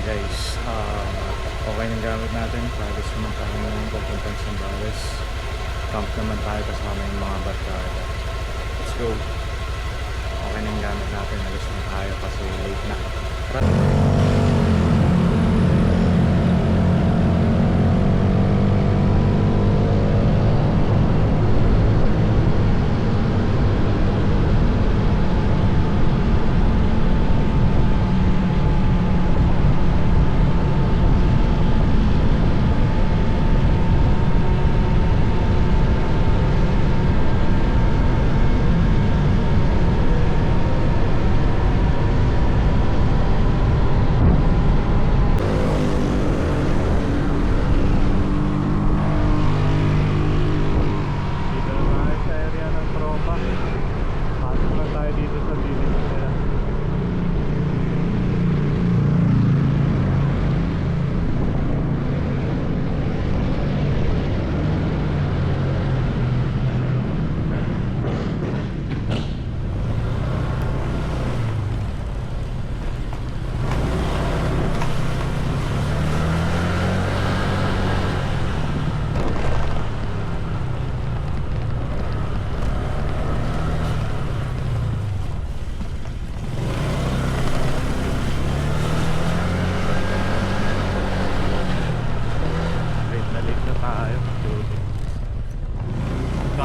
Guys, okay ng gamit natin. Palis naman tayo ng papuntang Zambales. Camp naman tayo kasama yung mga barkada. Let's go. Okay ng gamit natin. Alis na tayo kasi late na.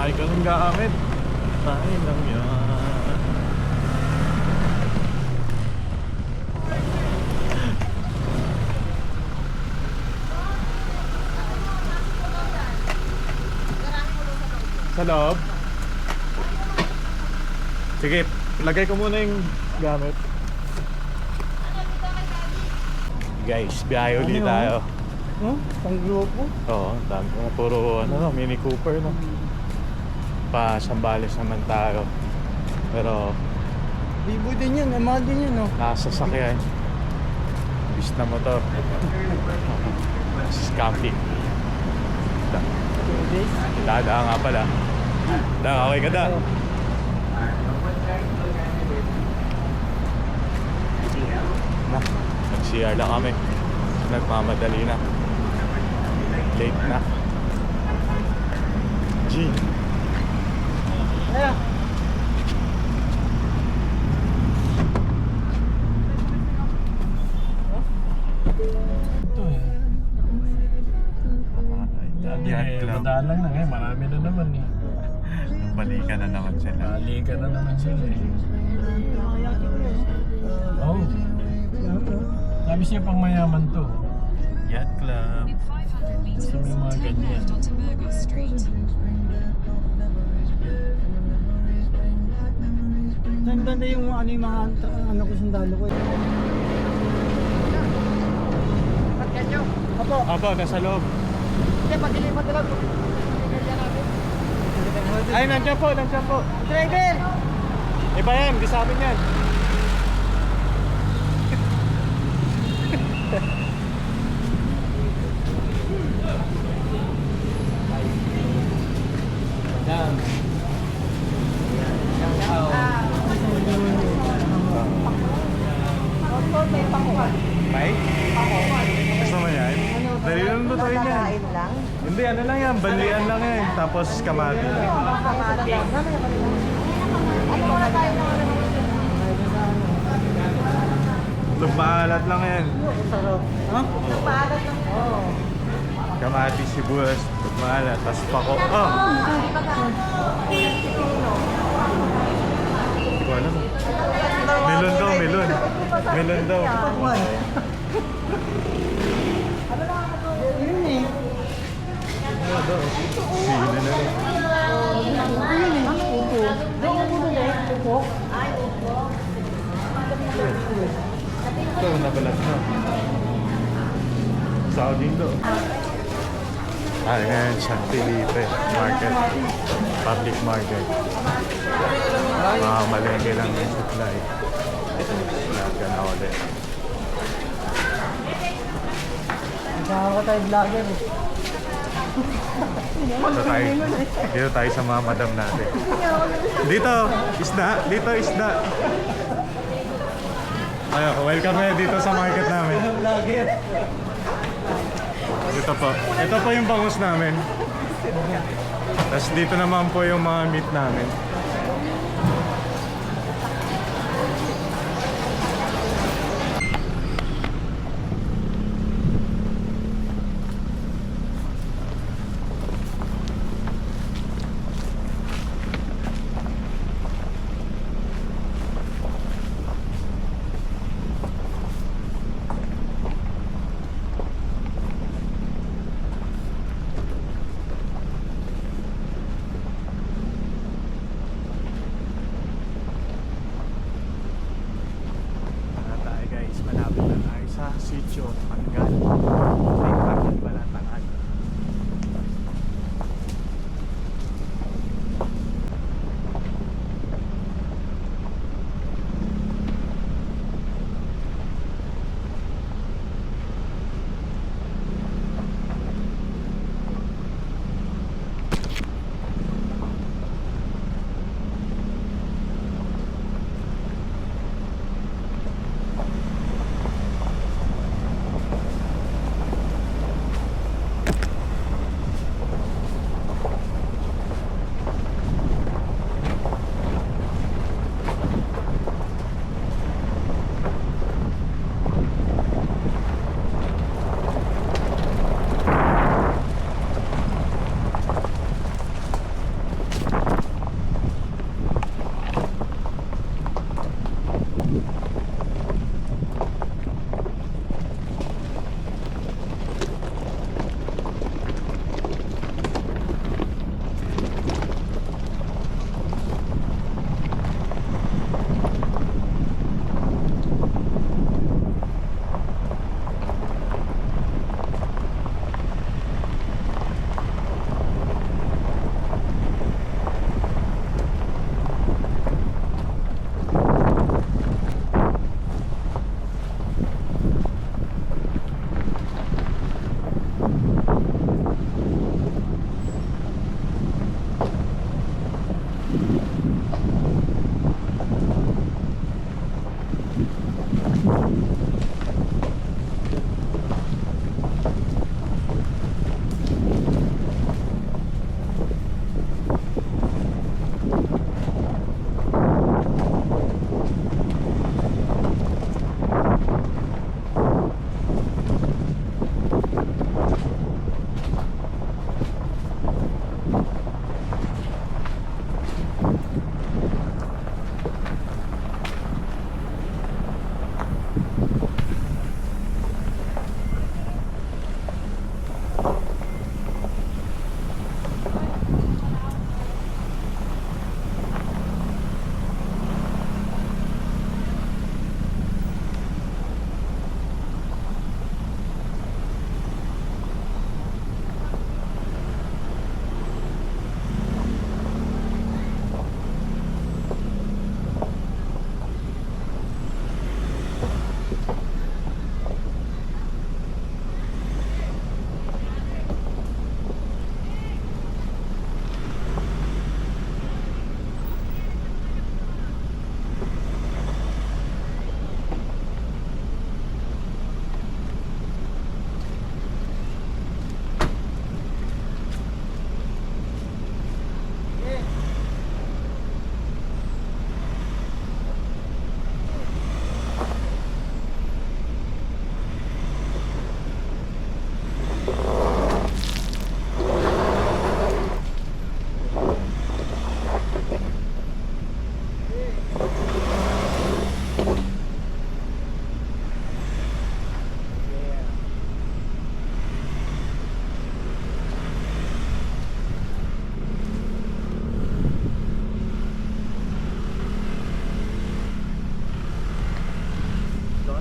Kaya ka ng gamit. Tayo lang yan. Sa loob? Sige, lagay ko muna yung gamit. Guys, biyahe ulit tayo. Pang-grupo? Oo, dami ko. Puro Mini Cooper, no? Pa Zambales naman tayo. Pero Bibo din yun, mahal din yun, no? nasa sakyan. Bis na motor. Camping. Dada nga pala. Okay ka da? Na, nag-CR lang kami. Nagmamadali na. Late na. G. Ayan. Ito eh. Madalang na ngayon, marami na naman eh. Balikan na naman sila. Balikan na naman sila eh. Oh. Sabi siya pang mayaman to. Yacht Club. Sa may mga ganyan. Ganda na yung yung mga ko sundalo ko. Ba't ganyo? Apo. Aba, nasa loob. Hindi, pagilipat na lang. Ay, nandiyan po. Driver! Iba yan, di sa amin yan. May? Gusto mo yan? Dali lang lutuin yan. Hindi, ano lang yan, balian lang yan. Tapos kamati. Lumaalat lang yan. Ha? Kamati, sibuyas, lumaalat. Tapos pako. Oh! Hindi ko alam. Melon daw, melon. Melon daw. Yun eh. Sino na lang. Yun eh. Upo. Upo. Ay, upo. Ito, nabalat na. Saudi do. Ay, ngayon, San Felipe Market. Public Market. Malengke lang yung supply. Lahat ka na ulit. Kasama ko tayo vlogger eh. Dito tayo sa mga madam natin. Dito, isda. Dito, isda. Ayun, welcome kayo dito sa market namin. Ito po. Ito po yung bangus namin. Tapos dito naman po yung mga meat namin. Tayo guys, malapit na tayo sa Sitio Tangal. Lake Tangal pala, Tangal.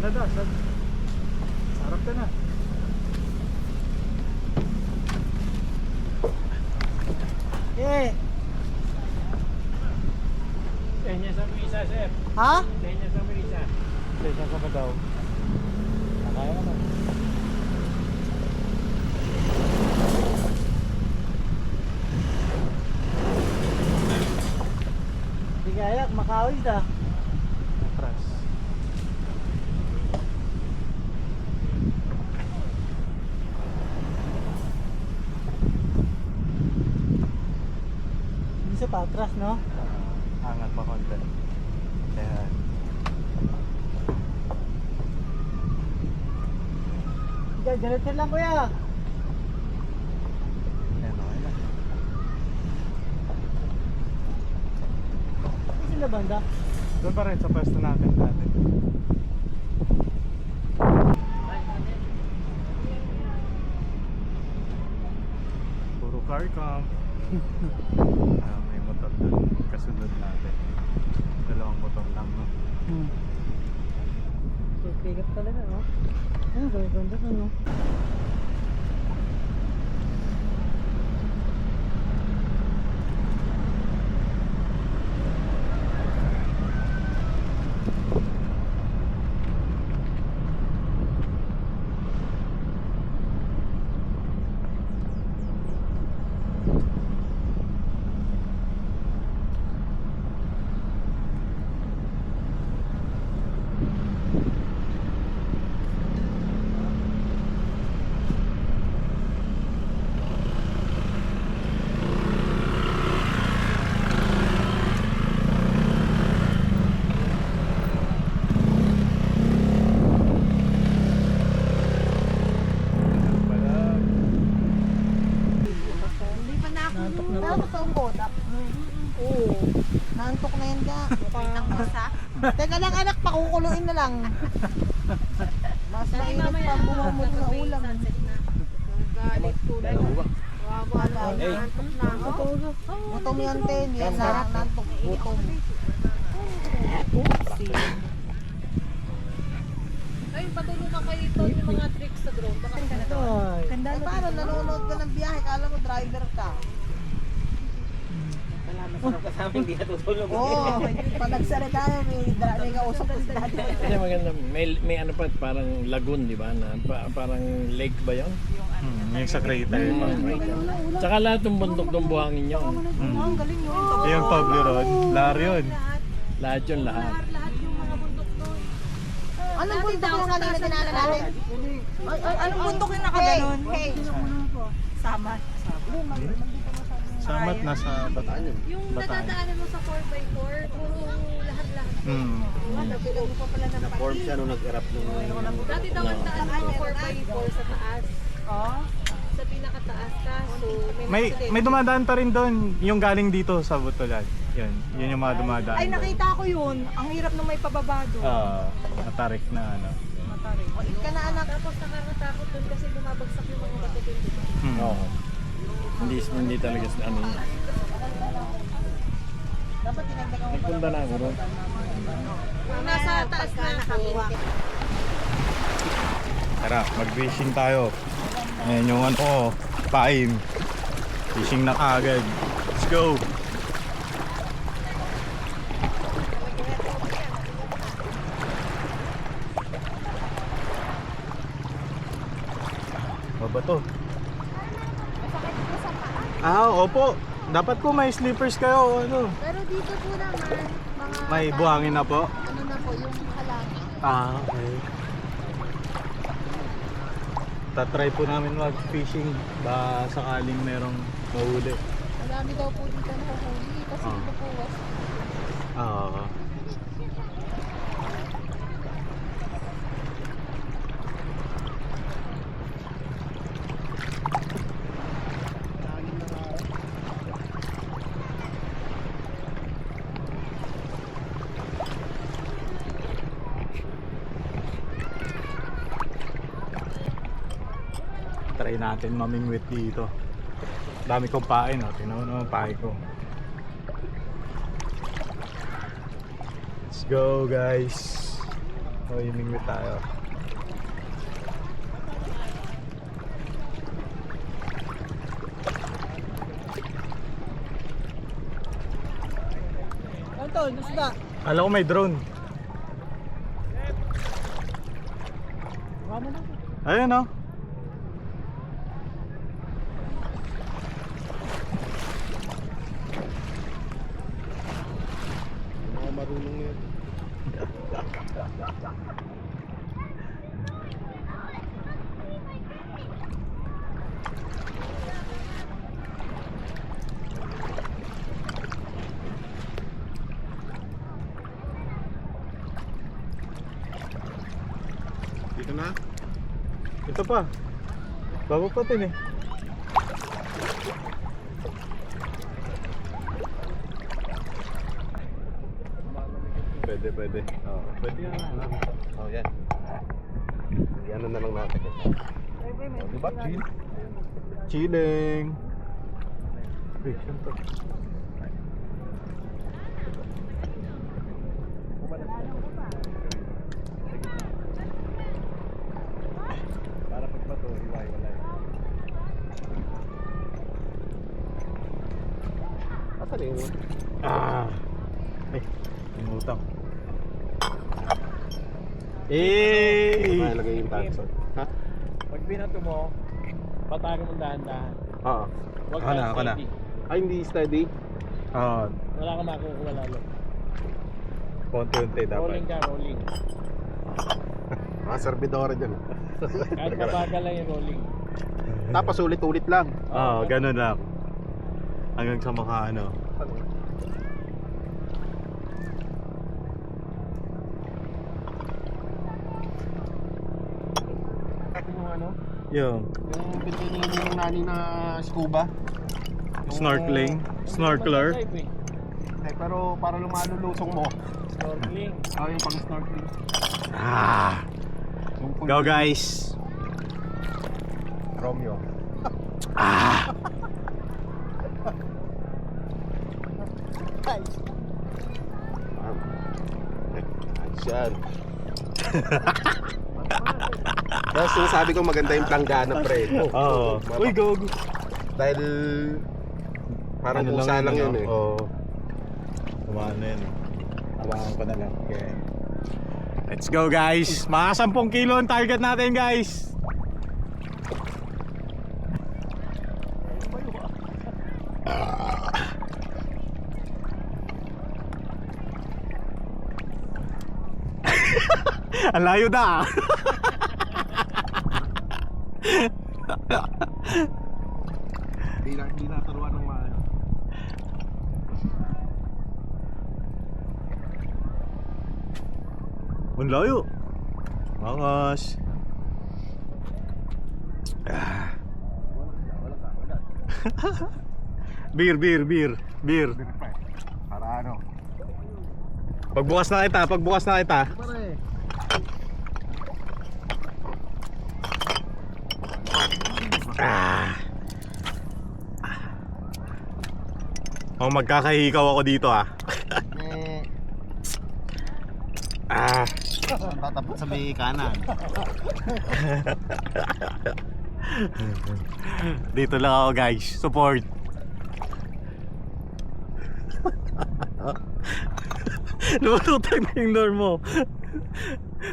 na daw. Sarap ka na. Eh, Tenya sa Misa, sir. ha? Tenya sa Misa. Tensya ka pa daw. Nakaya naman. Di kaya, makawin ka. Atras. patras, no? Angat pa konti. Ayan. Diretso lang kuya. Ayan, okay na. Saan sila banda? Doon pa rin sa pwesto natin dati. Puro car camp. May motor doon. Kasunod natin. Dalawang motor lang, no? Pick up talaga, no? Ayun, ganda to, no? Hindi pa na ako. Nantok na Nantok ang bodak. Oo. Nantok na yan ka. Ang basa. Teka lang anak, pakukuluin na lang. Mas mainit pa bumamot na ulam. Galit tulad. Wala. Nantok na ako. Gutom yan, Ten. Yan na. Nantok. Gutom. Ay, patulungan kayo ito yung mga tricks sa drone. Baka ka na to. Ay. Eh, paano nanonood ka ng biyahe? Kala mo driver ka. Oo. Pag nagsalita na, may kausap ko si dati. Kasi maganda, may ano pa, parang lagoon, di ba? Na, parang lake ba yun? Yung sa crater. Tsaka lahat ng bundok ng buhangin yun. Ang galing yun. Yung Toblerone. Lahat yun. Lahat yun, lahat. Lahat yung mga bundok doon. Anong bundok yung kanina dinala natin? Anong bundok yung nakaganon? Hey, Samat. Samat na sa Bataan. Yung nadadaanan mo sa 4x4, puro lahat-lahat. Nagbilang mo pa pala ng pati. siya nung nag-erap nung Dati daw ang daan mo 4x4 sa taas. Sa pinakataas ka. So, May dumadaan pa rin doon. Yung galing dito sa Butulan. Yun yung mga dumadaan. Ay, nakita ko yun. Ang hirap nung may pababado. Matarik na ano. Wait ka na anak. Tapos nakakatakot dun kasi bumabagsak yung mga bato dun. Oo. Hindi talaga ano yun. Dapat tinagdagan mo Nagpunta na ako ron. Kung nasa taas na ako. Tara, mag-fishing tayo. Ayan yung ano, paim. Fishing na kagad. Let's go! Baba to. Opo. Dapat po may slippers kayo. Ano? Pero dito po naman, mga May buhangin na po. ano na po, yung halangin. Okay. Tatry po namin mag-fishing ba sakaling merong mahuli. Marami daw po dito na huli kasi dito po was. Oo. Try natin mamingwit dito. Dami kong pain, oh. Tingnan mo naman pain ko. Let's go, guys. Mamingwit tayo. Anton, isda. Alam ko may drone. Ayun, oh. mga marunong yun. Dito na. Ito pa. Bago pa din eh. Pwede, pwede. Oo, pwede yan. Oh, yan. Yan na lang natin. Oh, diba? Chill. Chilling. Uy, siyempre. Para pag bato, hiwalay. Asan yung... Ay, yung utang. Eh! Lagay yung tanso. Ha? Pag binato mo, patagan mo dahan-dahan. Oo. Huwag Ako na, kang ako na. steady. Ay, hindi steady. Oo. Wala kang makukuha lalo. Konti-unti dapat. Rolling ka, rolling. Mga servidora dyan. Kahit mabagal lang yung rolling. Tapos ulit-ulit lang. Oo, ganun lang. Hanggang sa maka ano. Yung ano? Yung Yung pinili ng nani na scuba. snorkeling. Snorkeler. Dive, eh. Eh, pero para lumalulusong mo. Snorkeling. Yung pang snorkeling. Yung Go guys. Romeo. Yan. Tapos sinasabi ko maganda yung planggana, pre. Oo. Uy, go. Dahil parang Ano pusa lang yun ano? eh. Oo. Tumaan na yun. Hawakan ko na lang. Okay. Let's go guys. Mga 10 kilo ang target natin guys. Ang layo na. Di na turuan ng mga ano. Ang layo. Angas. Beer. Para ano? Pagbukas na kita. Pare. Oh, magkakahikaw ako dito ah. Tatapot sa may kanan. Dito lang ako guys. Support. Lumulutang na yung door mo.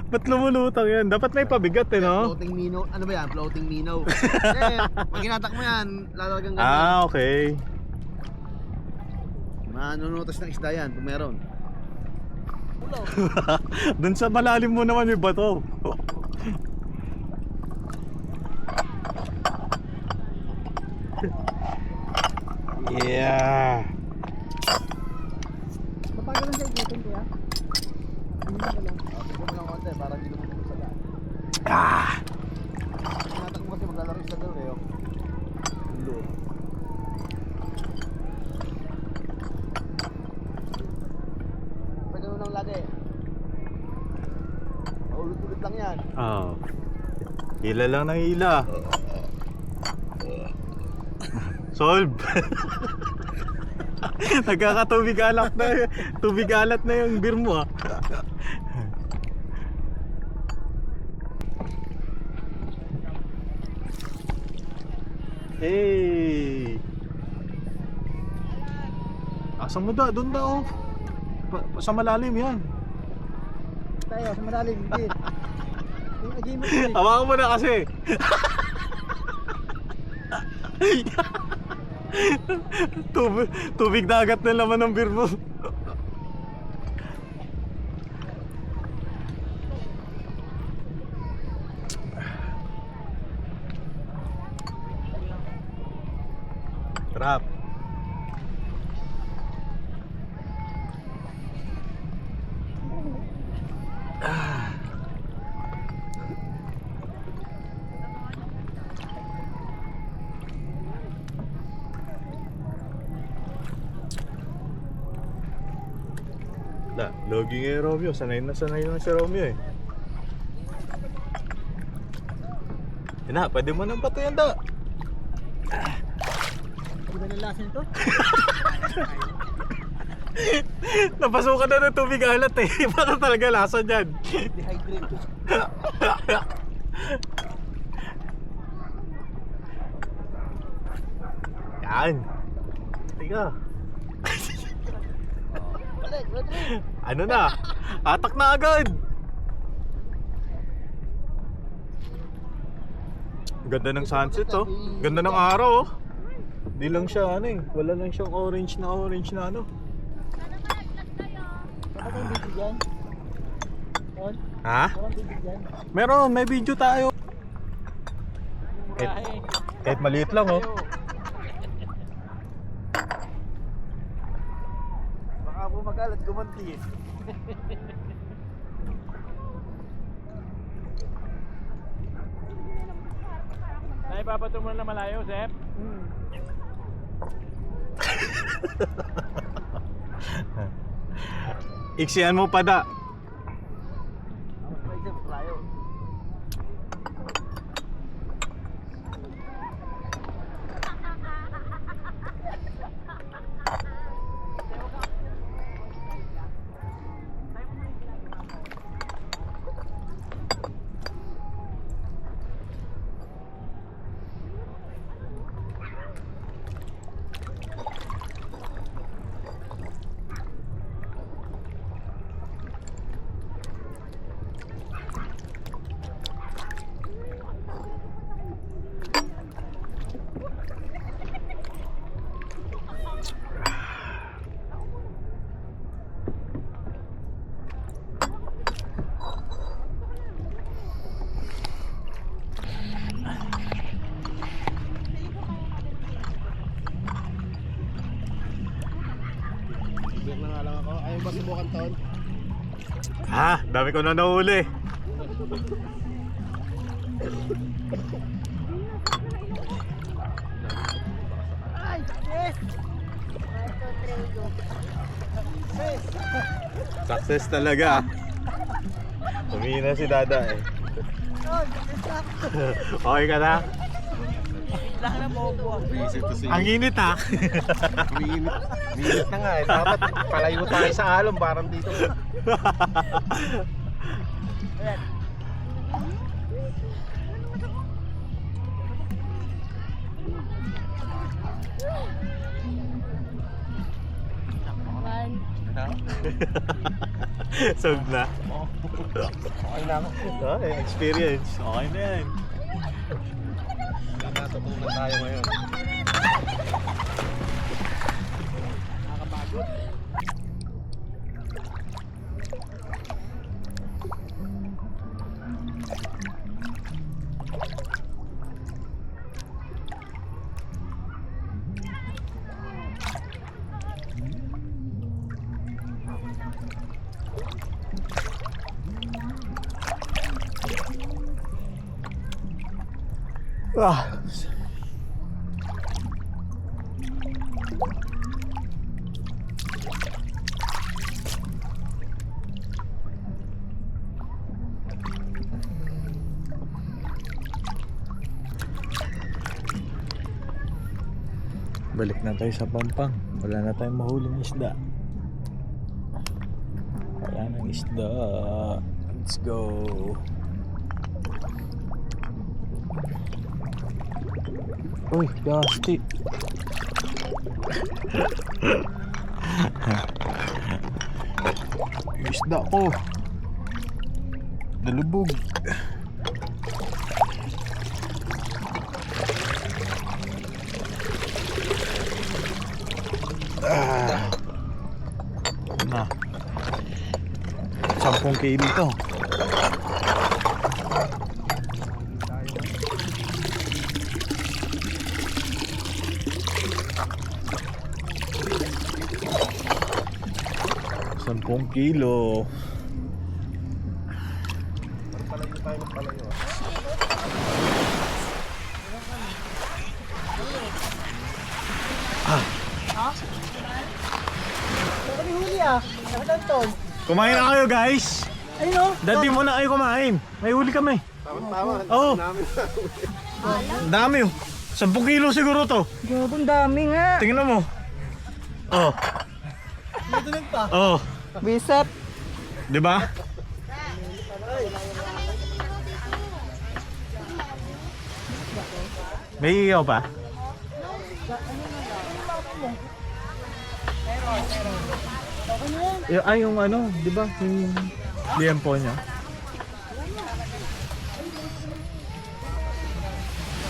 Ba't lumulutang yan? Dapat may pabigat eh, no? Floating minnow. Ano ba yan? Floating minnow. Eh, pag ginatak mo yan, lalagyan ganyan. Ah, okay. Manunutos ng isda yan, kung meron. Dun sa malalim mo naman may bato. Yeah. Matagal lang sa ikutin kuya. Tignan mo lang konti, para hindi lumutong sa daan. Ginatak mo kasi maglalaro isda doon eh. Ulo. Pwede lang lagi. Ulit-ulit lang yan. Oh. Hila lang ng hila. Solve. Nagkakatubig alat na. Tubig alat na yung beer mo ah. Hey. Asa mo da? Doon daw. Sa malalim yan. Tayo, sa malalim, hindi. Yung agimot ko eh. Hawakan mo na kasi. Tubig dagat na laman ng beer mo. Trap. Logi nga yung Romeo. Sanay na si Romeo eh. Yan na, pwede mo nang patuyan da. Di ba nalasin to? Napasukan na ng tubig alat eh. Paano talaga lasa dyan? Dehydrated. Yan. Tiga. Ano na? Atak na agad. Ganda ng sunset oh. Ganda ng araw oh. Di lang siya ano eh. Wala lang siyang orange na ano. Ano ba yung video dyan? On? Ha? Ano ang video dyan? Meron, may video tayo. Kahit maliit lang oh. Baka po magalat gumanti eh. Naipapato mo na malayo, Sep? Iksian mo pa da. Bigyan na nga lang ako. Ayaw ba subukan taon? Ha, dami ko na nahuli. Success talaga. Tumingin na si Dada eh. Okay ka na? Ang init ha. Minit na nga eh. Dapat palayo tayo sa alon. Parang dito. Solve na. Okay na ako. Okay, experience. Okay na yan. Nakatutunan tayo ngayon. Nakakapagod. Ah. Balik na tayo sa Pampang. Wala na tayong mahuling isda. Wala nang isda. Let's go. Uy, dusty. Isda ko. Nalubog. Na. 10 kilo to. Sampung kilo. Palayo tayo ng palayo. Baka ni huli ah. Nakadaan to. Kumain na kayo guys. Ayun o. Dati muna kayo kumain. May huli kami. Tama-tama. Oo. Namin. Dami oh. 10 kilo siguro to. Grabe, ang dami nga. Tingnan mo. Oh. Nadulag pa. Oh. Bisap. 'Di ba? May iyaw pa? Ay, yung ano, 'di ba? Yung liempo niya.